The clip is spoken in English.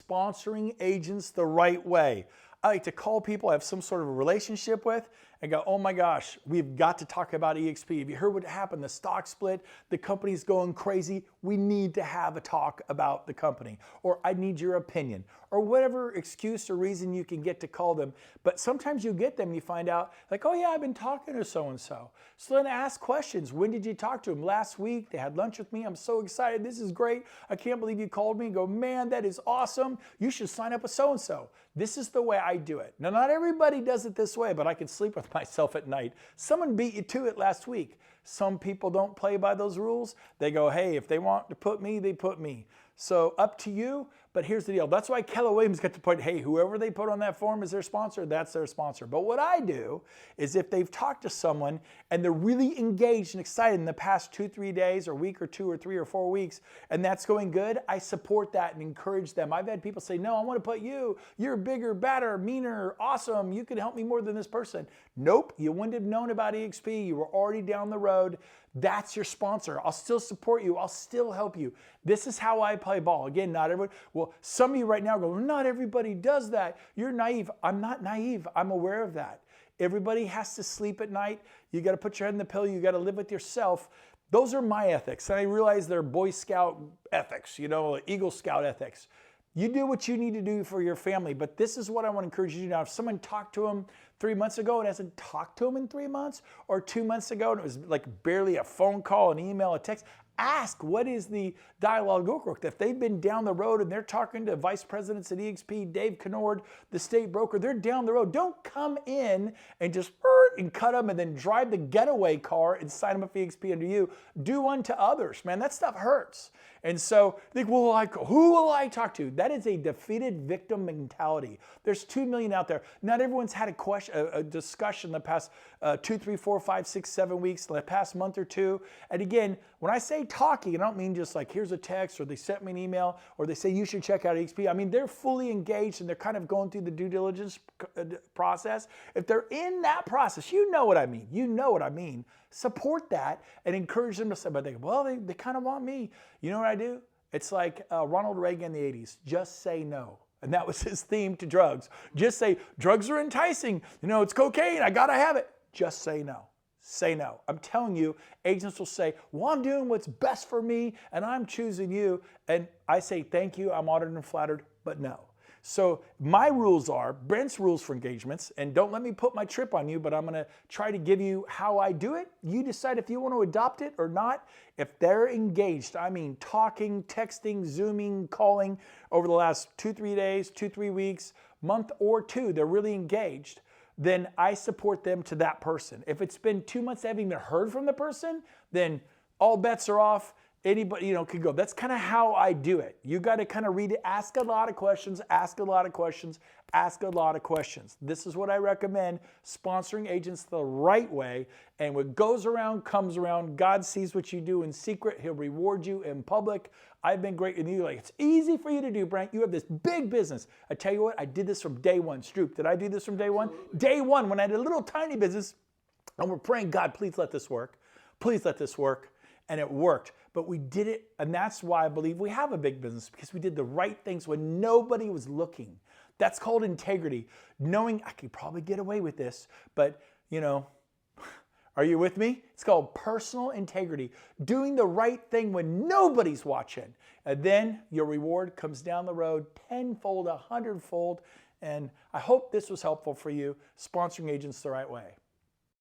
sponsoring agents the right way. I like to call people I have some sort of a relationship with and go, oh my gosh, we've got to talk about EXP. Have you heard what happened? The stock split, the company's going crazy. We need to have a talk about the company. Or I need your opinion. Or whatever excuse or reason you can get to call them. But sometimes you get them and you find out, like, oh yeah, I've been talking to so-and-so. So then ask questions. When did you talk to them? Last week, they had lunch with me. I'm so excited. This is great. I can't believe you called me. And go, man, that is awesome. You should sign up with so-and-so. This is the way I do it. Now, not everybody does it this way, but I can sleep with myself at night. Someone beat you to it last week. Some people don't play by those rules. They go, hey, if they want to put me, they put me. So up to you, but here's the deal. That's why Keller Williams got to point, hey, whoever they put on that form as their sponsor, that's their sponsor. But what I do is if they've talked to someone and they're really engaged and excited in the past 2-3 days or week or 2 or 3 or 4 weeks, and that's going good, I support that and encourage them. I've had people say, no, I want to put you. You're bigger, better, meaner, awesome. You can help me more than this person. Nope, you wouldn't have known about EXP. You were already down the road. That's your sponsor. I'll still support you. I'll still help you. This is how I play ball. Again, not everyone. Well, some of you right now go, well, not everybody does that. You're naive. I'm not naive. I'm aware of that. Everybody has to sleep at night. You got to put your head in the pillow. You got to live with yourself. Those are my ethics. And I realize they're Boy Scout ethics, Eagle Scout ethics. You do what you need to do for your family, but this is what I want to encourage you to do now. If someone talked to them 3 months ago and hasn't talked to them in 3 months, or 2 months ago and it was like barely a phone call, an email, a text, ask what is the dialogue look like. If they've been down the road and they're talking to vice presidents at EXP, Dave Kennord, the state broker, they're down the road. Don't come in and just and cut them and then drive the getaway car and sign them up for EXP under you. Do unto others, man. That stuff hurts. And so think, well, who will I talk to? That is a defeated victim mentality. There's 2 million out there. Not everyone's had a discussion the past 2, 3, 4, 5, 6, 7 weeks, the past month or two. And again, when I say talking, I don't mean just like here's a text or they sent me an email or they say you should check out EXP. I mean, they're fully engaged and they're kind of going through the due diligence process. If they're in that process, you know what I mean. You know what I mean. Support that and encourage them to say, but they go, well, they kind of want me. You know what I do? It's like Ronald Reagan in the 80s. Just say no. And that was his theme to drugs. Just say, drugs are enticing. It's cocaine. I got to have it. Just say no. Say no. I'm telling you, agents will say, well, I'm doing what's best for me and I'm choosing you. And I say, thank you. I'm honored and flattered, but no. So my rules are Brent's rules for engagements, and don't let me put my trip on you, but I'm going to try to give you how I do it. You decide if you want to adopt it or not. If they're engaged, I mean talking, texting, Zooming, calling over the last 2-3 days, 2-3 weeks, month or two, they're really engaged, then I support them to that person. If it's been 2 months I haven't even heard from the person, then all bets are off. Anybody, can go. That's kind of how I do it. You got to kind of read it, ask a lot of questions, ask a lot of questions, ask a lot of questions. This is what I recommend, sponsoring agents the right way. And what goes around comes around. God sees what you do in secret. He'll reward you in public. I've been great. And you're like, it's easy for you to do, Brent. You have this big business. I tell you what, I did this from day one. Stroop, did I do this from day one? Day one, when I had a little tiny business, and we're praying, God, please let this work. Please let this work. And it worked. But we did it, and that's why I believe we have a big business, because we did the right things when nobody was looking. That's called integrity. Knowing I could probably get away with this, but, are you with me? It's called personal integrity. Doing the right thing when nobody's watching. And then your reward comes down the road tenfold, 100-fold. And I hope this was helpful for you, sponsoring agents the right way.